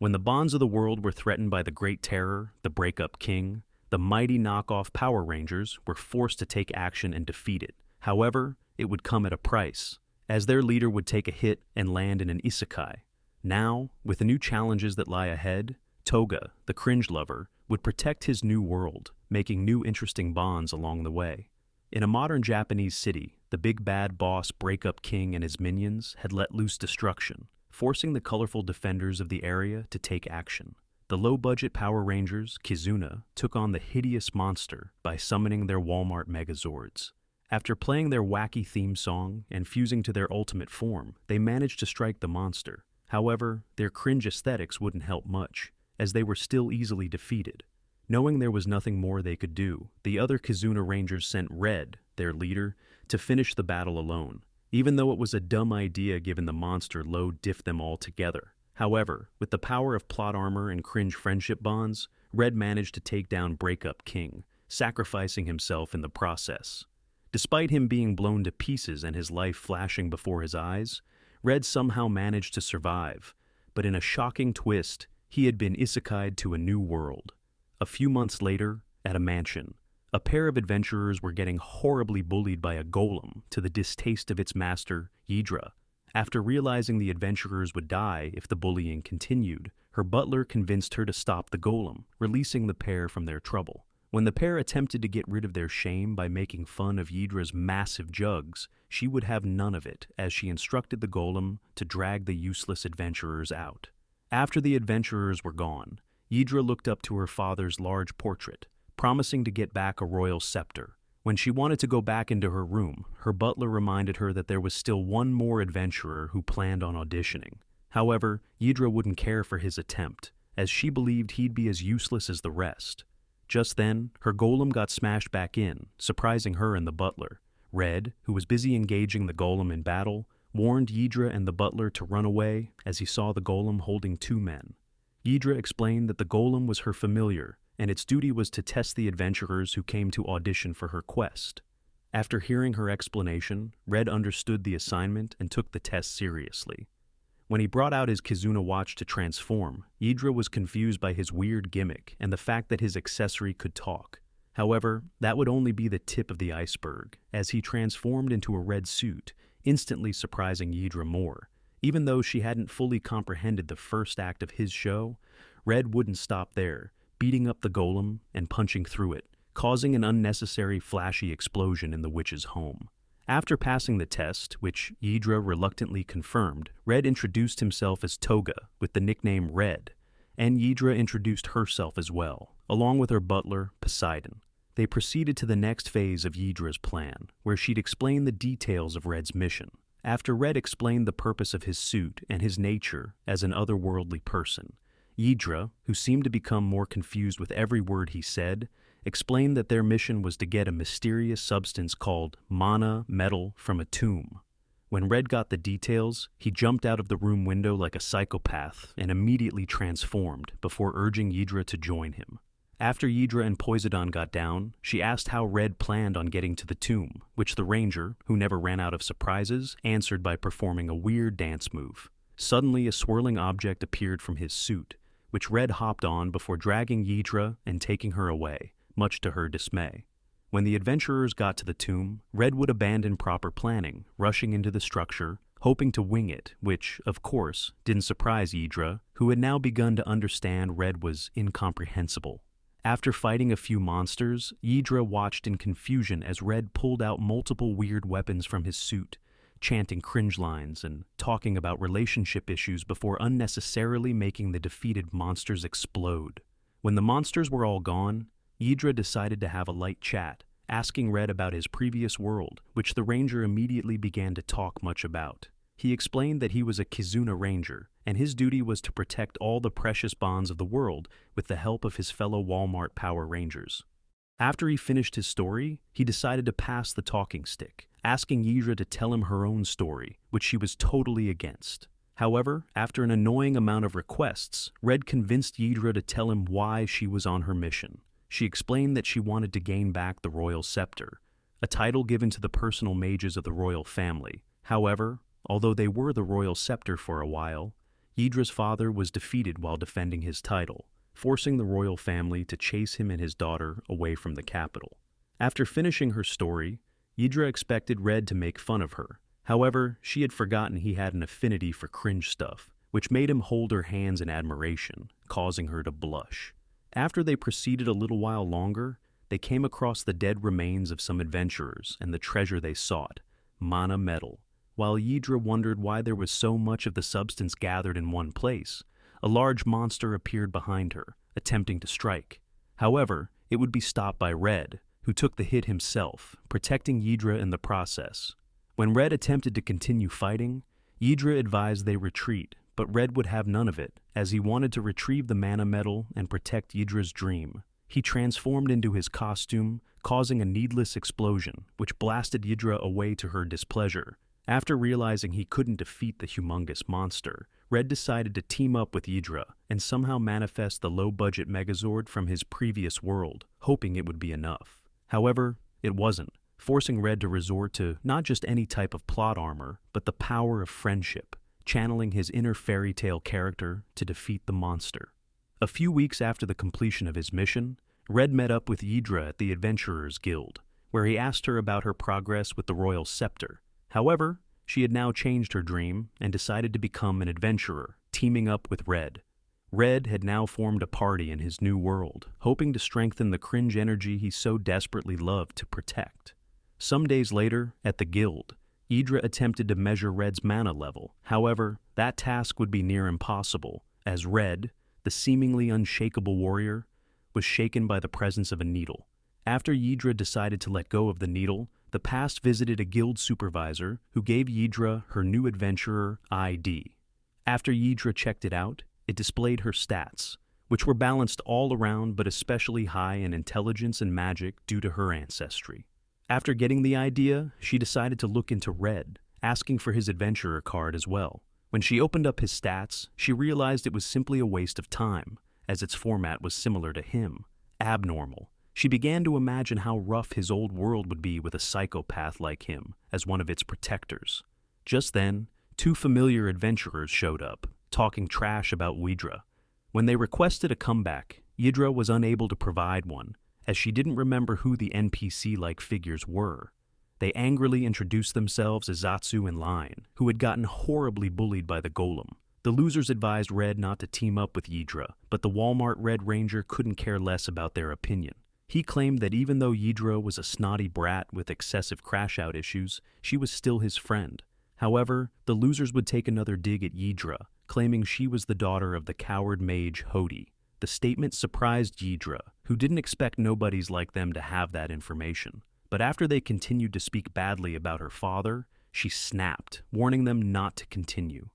When the bonds of the world were threatened by the Great Terror, the Breakup King, the mighty knockoff Power Rangers were forced to take action and defeat it. However, it would come at a price, as their leader would take a hit and land in an isekai. Now, with the new challenges that lie ahead, Toga, the cringe lover, would protect his new world, making new interesting bonds along the way. In a modern Japanese city, the big bad boss Breakup King and his minions had let loose destruction, forcing the colorful defenders of the area to take action. The low-budget Power Rangers, Kizuna, took on the hideous monster by summoning their Walmart Megazords. After playing their wacky theme song and fusing to their ultimate form, they managed to strike the monster. However, their cringe aesthetics wouldn't help much, as they were still easily defeated. Knowing there was nothing more they could do, the other Kizuna Rangers sent Red, their leader, to finish the battle alone, even though it was a dumb idea given the monster low-diffed them all together. However, with the power of plot armor and cringe friendship bonds, Red managed to take down Breakup King, sacrificing himself in the process. Despite him being blown to pieces and his life flashing before his eyes, Red somehow managed to survive, but in a shocking twist, he had been isekai'd to a new world. A few months later, at a mansion, a pair of adventurers were getting horribly bullied by a golem to the distaste of its master, Ydra. After realizing the adventurers would die if the bullying continued, her butler convinced her to stop the golem, releasing the pair from their trouble. When the pair attempted to get rid of their shame by making fun of Ydra's massive jugs, she would have none of it, as she instructed the golem to drag the useless adventurers out. After the adventurers were gone, Ydra looked up to her father's large portrait, promising to get back a royal scepter. When she wanted to go back into her room, her butler reminded her that there was still one more adventurer who planned on auditioning. However, Ydra wouldn't care for his attempt, as she believed he'd be as useless as the rest. Just then, her golem got smashed back in, surprising her and the butler. Red, who was busy engaging the golem in battle, warned Ydra and the butler to run away as he saw the golem holding two men. Ydra explained that the golem was her familiar, and its duty was to test the adventurers who came to audition for her quest. After hearing her explanation, Red understood the assignment and took the test seriously. When he brought out his Kizuna watch to transform, Ydra was confused by his weird gimmick and the fact that his accessory could talk. However, that would only be the tip of the iceberg, as he transformed into a red suit, instantly surprising Ydra more. Even though she hadn't fully comprehended the first act of his show, Red wouldn't stop there, beating up the golem and punching through it, causing an unnecessary flashy explosion in the witch's home. After passing the test, which Ydra reluctantly confirmed, Red introduced himself as Toga with the nickname Red, and Ydra introduced herself as well, along with her butler, Poseidon. They proceeded to the next phase of Ydra's plan, where she'd explain the details of Red's mission. After Red explained the purpose of his suit and his nature as an otherworldly person, Ydra, who seemed to become more confused with every word he said, explained that their mission was to get a mysterious substance called mana metal from a tomb. When Red got the details, he jumped out of the room window like a psychopath and immediately transformed before urging Ydra to join him. After Ydra and Poseidon got down, she asked how Red planned on getting to the tomb, which the ranger, who never ran out of surprises, answered by performing a weird dance move. Suddenly, a swirling object appeared from his suit, which Red hopped on before dragging Ydra and taking her away, much to her dismay. When the adventurers got to the tomb, Red would abandon proper planning, rushing into the structure, hoping to wing it, which, of course, didn't surprise Ydra, who had now begun to understand Red was incomprehensible. After fighting a few monsters, Ydra watched in confusion as Red pulled out multiple weird weapons from his suit, chanting cringe lines and talking about relationship issues before unnecessarily making the defeated monsters explode. When the monsters were all gone, Ydra decided to have a light chat, asking Red about his previous world, which the ranger immediately began to talk much about. He explained that he was a Kizuna Ranger, and his duty was to protect all the precious bonds of the world with the help of his fellow Walmart Power Rangers. After he finished his story, he decided to pass the talking stick, asking Ydra to tell him her own story, which she was totally against. However, after an annoying amount of requests, Red convinced Ydra to tell him why she was on her mission. She explained that she wanted to gain back the royal scepter, a title given to the personal mages of the royal family. However, although they were the royal scepter for a while, Ydra's father was defeated while defending his title, forcing the royal family to chase him and his daughter away from the capital. After finishing her story, Ydra expected Red to make fun of her. However, she had forgotten he had an affinity for cringe stuff, which made him hold her hands in admiration, causing her to blush. After they proceeded a little while longer, they came across the dead remains of some adventurers and the treasure they sought, mana metal. While Ydra wondered why there was so much of the substance gathered in one place, a large monster appeared behind her, attempting to strike. However, it would be stopped by Red, who took the hit himself, protecting Ydra in the process. When Red attempted to continue fighting, Ydra advised they retreat, but Red would have none of it, as he wanted to retrieve the mana metal and protect Ydra's dream. He transformed into his costume, causing a needless explosion, which blasted Ydra away to her displeasure. After realizing he couldn't defeat the humongous monster, Red decided to team up with Ydra and somehow manifest the low-budget Megazord from his previous world, hoping it would be enough. However, it wasn't, forcing Red to resort to not just any type of plot armor, but the power of friendship, channeling his inner fairy tale character to defeat the monster. A few weeks after the completion of his mission, Red met up with Ydra at the Adventurers Guild, where he asked her about her progress with the Royal Scepter. However, she had now changed her dream and decided to become an adventurer, teaming up with Red. Red had now formed a party in his new world, hoping to strengthen the cringe energy he so desperately loved to protect. Some days later, at the guild, Ydra attempted to measure Red's mana level. However, that task would be near impossible, as Red, the seemingly unshakable warrior, was shaken by the presence of a needle. After Ydra decided to let go of the needle, the past visited a guild supervisor who gave Ydra her new adventurer ID. After Ydra checked it out, it displayed her stats, which were balanced all around but especially high in intelligence and magic due to her ancestry. After getting the idea, she decided to look into Red, asking for his adventurer card as well. When she opened up his stats, she realized it was simply a waste of time, as its format was similar to him, abnormal. She began to imagine how rough his old world would be with a psychopath like him as one of its protectors. Just then, two familiar adventurers showed up, talking trash about Ydra. When they requested a comeback, Ydra was unable to provide one, as she didn't remember who the NPC-like figures were. They angrily introduced themselves as Zatsu and Line, who had gotten horribly bullied by the golem. The losers advised Red not to team up with Ydra, but the Walmart Red Ranger couldn't care less about their opinion. He claimed that even though Ydra was a snotty brat with excessive crash-out issues, she was still his friend. However, the losers would take another dig at Ydra, claiming she was the daughter of the coward mage Hody. The statement surprised Ydra, who didn't expect nobodies like them to have that information. But after they continued to speak badly about her father, she snapped, warning them not to continue.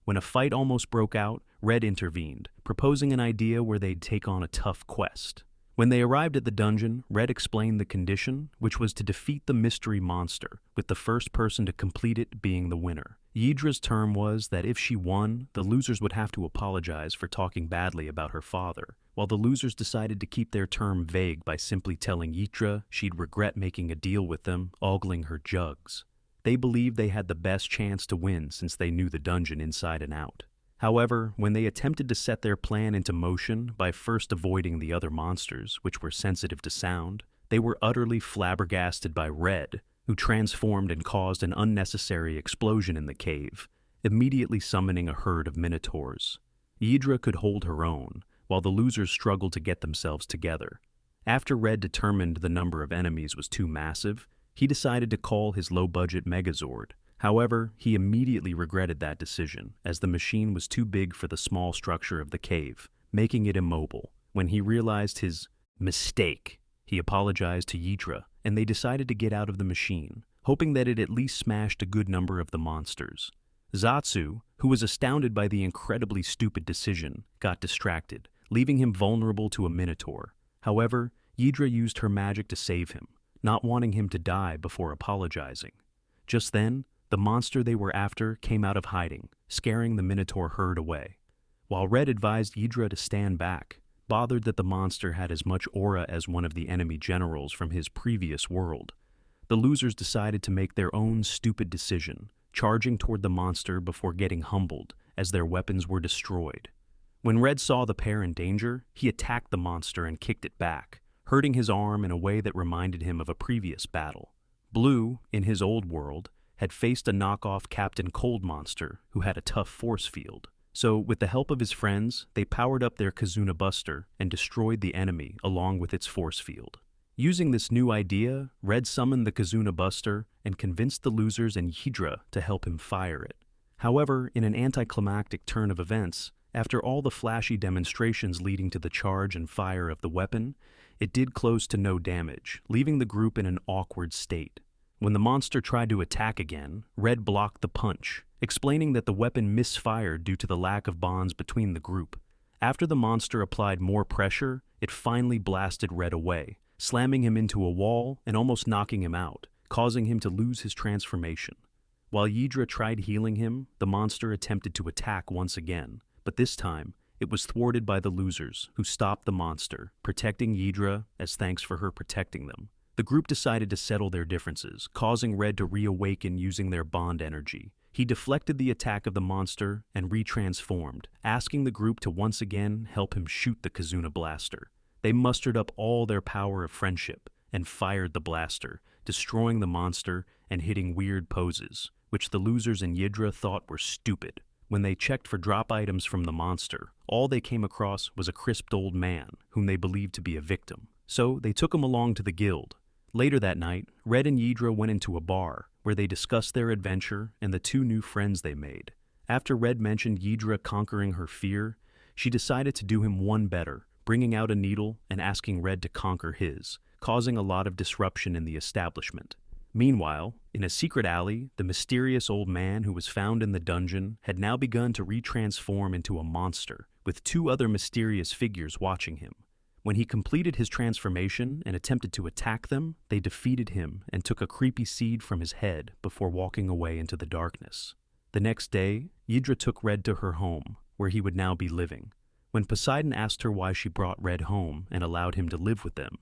When a fight almost broke out, Red intervened, proposing an idea where they'd take on a tough quest. When they arrived at the dungeon, Red explained the condition, which was to defeat the mystery monster, with the first person to complete it being the winner. Ydra's term was that if she won, the losers would have to apologize for talking badly about her father, while the losers decided to keep their term vague by simply telling Ydra she'd regret making a deal with them, ogling her jugs. They believed they had the best chance to win since they knew the dungeon inside and out. However, when they attempted to set their plan into motion by first avoiding the other monsters, which were sensitive to sound, they were utterly flabbergasted by Red, who transformed and caused an unnecessary explosion in the cave, immediately summoning a herd of minotaurs. Ydra could hold her own, while the losers struggled to get themselves together. After Red determined the number of enemies was too massive, he decided to call his low-budget Megazord. However, he immediately regretted that decision, as the machine was too big for the small structure of the cave, making it immobile. When he realized his mistake, he apologized to Ydra, and they decided to get out of the machine, hoping that it at least smashed a good number of the monsters. Zatsu, who was astounded by the incredibly stupid decision, got distracted, leaving him vulnerable to a minotaur. However, Ydra used her magic to save him, not wanting him to die before apologizing. Just then, the monster they were after came out of hiding, scaring the minotaur herd away. While Red advised Ydra to stand back, bothered that the monster had as much aura as one of the enemy generals from his previous world, the losers decided to make their own stupid decision, charging toward the monster before getting humbled, as their weapons were destroyed. When Red saw the pair in danger, he attacked the monster and kicked it back, hurting his arm in a way that reminded him of a previous battle. Blue, in his old world, had faced a knockoff Captain Cold monster who had a tough force field. So, with the help of his friends, they powered up their Kizuna Buster and destroyed the enemy along with its force field. Using this new idea, Red summoned the Kizuna Buster and convinced the losers and Hydra to help him fire it. However, in an anticlimactic turn of events, after all the flashy demonstrations leading to the charge and fire of the weapon, it did close to no damage, leaving the group in an awkward state. When the monster tried to attack again, Red blocked the punch, explaining that the weapon misfired due to the lack of bonds between the group. After the monster applied more pressure, it finally blasted Red away, slamming him into a wall and almost knocking him out, causing him to lose his transformation. While Ydra tried healing him, the monster attempted to attack once again, but this time, it was thwarted by the losers, who stopped the monster, protecting Ydra as thanks for her protecting them. The group decided to settle their differences, causing Red to reawaken using their bond energy. He deflected the attack of the monster and retransformed, asking the group to once again help him shoot the Kizuna blaster. They mustered up all their power of friendship and fired the blaster, destroying the monster and hitting weird poses, which the losers and Ydra thought were stupid. When they checked for drop items from the monster, all they came across was a crisped old man, whom they believed to be a victim. So they took him along to the guild. Later that night, Red and Ydra went into a bar, where they discussed their adventure and the two new friends they made. After Red mentioned Ydra conquering her fear, she decided to do him one better, bringing out a needle and asking Red to conquer his, causing a lot of disruption in the establishment. Meanwhile, in a secret alley, the mysterious old man who was found in the dungeon had now begun to retransform into a monster, with two other mysterious figures watching him. When he completed his transformation and attempted to attack them, they defeated him and took a creepy seed from his head before walking away into the darkness. The next day, Ydra took Red to her home, where he would now be living. When Poseidon asked her why she brought Red home and allowed him to live with them,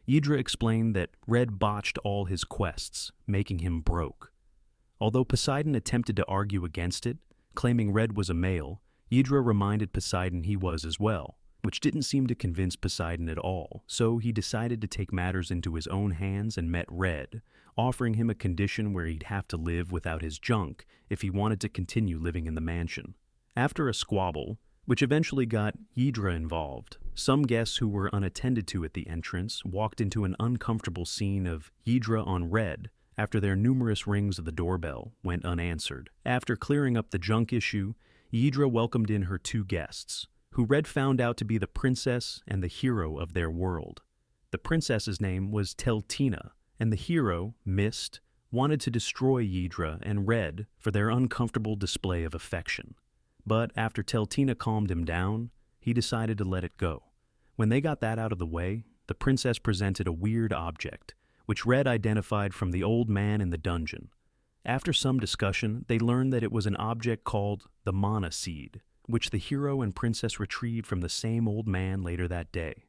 Ydra explained that Red botched all his quests, making him broke. Although Poseidon attempted to argue against it, claiming Red was a male, Ydra reminded Poseidon he was as well, which didn't seem to convince Poseidon at all, so he decided to take matters into his own hands and met Red, offering him a condition where he'd have to live without his junk if he wanted to continue living in the mansion. After a squabble, which eventually got Ydra involved, some guests who were unattended to at the entrance walked into an uncomfortable scene of Ydra on Red after their numerous rings of the doorbell went unanswered. After clearing up the junk issue, Ydra welcomed in her two guests, who Red found out to be the princess and the hero of their world. The princess's name was Teltina, and the hero, Mist, wanted to destroy Ydra and Red for their uncomfortable display of affection. But after Teltina calmed him down, he decided to let it go. When they got that out of the way, the princess presented a weird object, which Red identified from the old man in the dungeon. After some discussion, they learned that it was an object called the Mana Seed, which the hero and princess retrieved from the same old man later that day.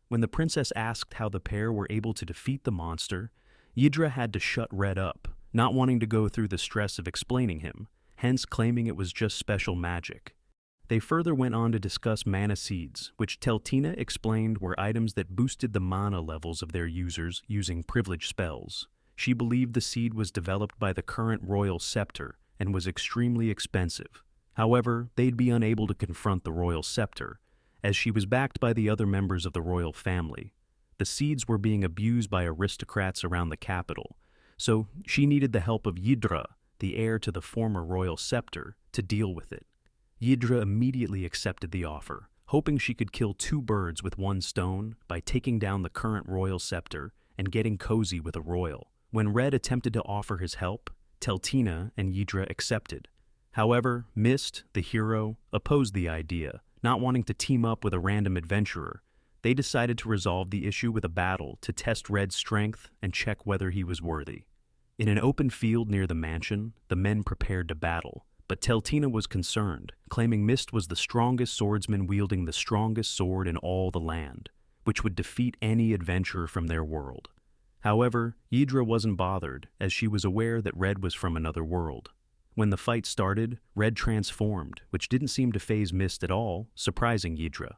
When the princess asked how the pair were able to defeat the monster, Ydra had to shut Red up, not wanting to go through the stress of explaining him, hence claiming it was just special magic. They further went on to discuss mana seeds, which Teltina explained were items that boosted the mana levels of their users using privilege spells. She believed the seed was developed by the current royal scepter and was extremely expensive. However, they'd be unable to confront the royal scepter, as she was backed by the other members of the royal family. The seeds were being abused by aristocrats around the capital, so she needed the help of Ydra, the heir to the former royal scepter, to deal with it. Ydra immediately accepted the offer, hoping she could kill two birds with one stone by taking down the current royal scepter and getting cozy with a royal. When Red attempted to offer his help, Teltina and Ydra accepted. However, Mist, the hero, opposed the idea, not wanting to team up with a random adventurer. They decided to resolve the issue with a battle to test Red's strength and check whether he was worthy. In an open field near the mansion, the men prepared to battle, but Teltina was concerned, claiming Mist was the strongest swordsman wielding the strongest sword in all the land, which would defeat any adventurer from their world. However, Ydra wasn't bothered, as she was aware that Red was from another world. When the fight started, Red transformed, which didn't seem to faze Mist at all, surprising Ydra.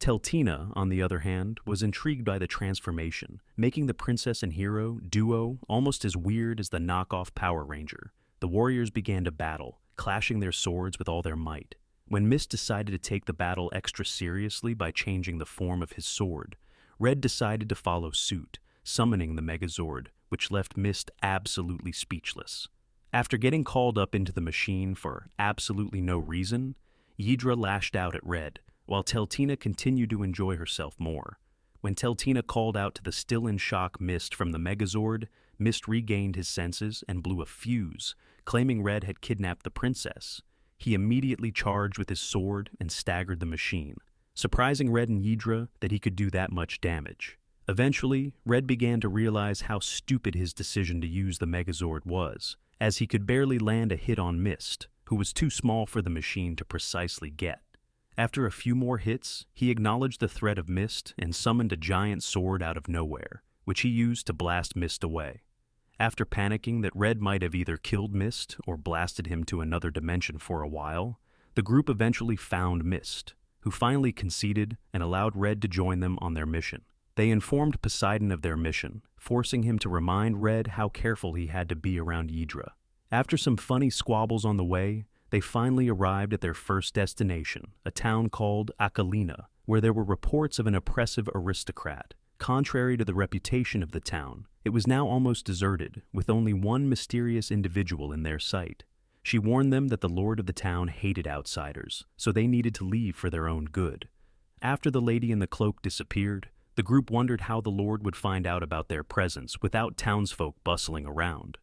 Teltina, on the other hand, was intrigued by the transformation, making the princess and hero duo almost as weird as the knockoff Power Ranger. The warriors began to battle, clashing their swords with all their might. When Mist decided to take the battle extra seriously by changing the form of his sword, Red decided to follow suit, summoning the Megazord, which left Mist absolutely speechless. After getting called up into the machine for absolutely no reason, Ydra lashed out at Red, while Teltina continued to enjoy herself more. When Teltina called out to the still-in-shock Mist from the Megazord, Mist regained his senses and blew a fuse, claiming Red had kidnapped the princess. He immediately charged with his sword and staggered the machine, surprising Red and Ydra that he could do that much damage. Eventually, Red began to realize how stupid his decision to use the Megazord was, as he could barely land a hit on Mist, who was too small for the machine to precisely get. After a few more hits, he acknowledged the threat of Mist and summoned a giant sword out of nowhere, which he used to blast Mist away. After panicking that Red might have either killed Mist or blasted him to another dimension for a while, the group eventually found Mist, who finally conceded and allowed Red to join them on their mission. They informed Poseidon of their mission, forcing him to remind Red how careful he had to be around Ydra. After some funny squabbles on the way, they finally arrived at their first destination, a town called Akalina, where there were reports of an oppressive aristocrat. Contrary to the reputation of the town, it was now almost deserted, with only one mysterious individual in their sight. She warned them that the lord of the town hated outsiders, so they needed to leave for their own good. After the lady in the cloak disappeared, the group wondered how the lord would find out about their presence without townsfolk bustling around.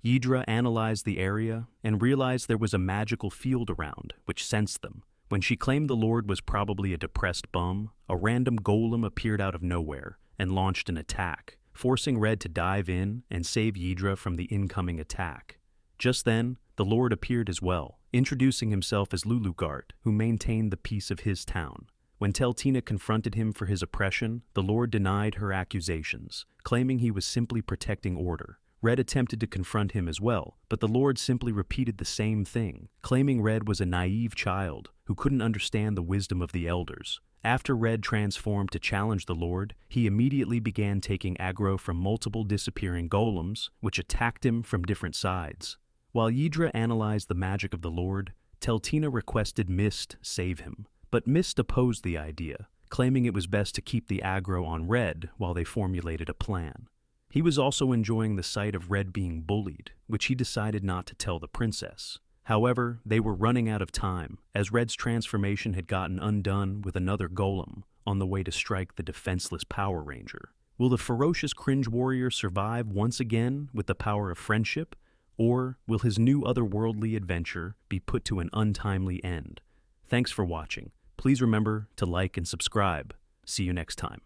Ydra analyzed the area and realized there was a magical field around, which sensed them. When she claimed the lord was probably a depressed bum, a random golem appeared out of nowhere and launched an attack, forcing Red to dive in and save Ydra from the incoming attack. Just then, the lord appeared as well, introducing himself as Lulugart, who maintained the peace of his town. When Teltina confronted him for his oppression, the lord denied her accusations, claiming he was simply protecting order. Red attempted to confront him as well, but the lord simply repeated the same thing, claiming Red was a naive child who couldn't understand the wisdom of the elders. After Red transformed to challenge the lord, he immediately began taking aggro from multiple disappearing golems, which attacked him from different sides. While Ydra analyzed the magic of the lord, Teltina requested Mist save him, but Mist opposed the idea, claiming it was best to keep the aggro on Red while they formulated a plan. He was also enjoying the sight of Red being bullied, which he decided not to tell the princess. However, they were running out of time, as Red's transformation had gotten undone with another golem on the way to strike the defenseless Power Ranger. Will the ferocious cringe warrior survive once again with the power of friendship, or will his new otherworldly adventure be put to an untimely end? Thanks for watching. Please remember to like and subscribe. See you next time.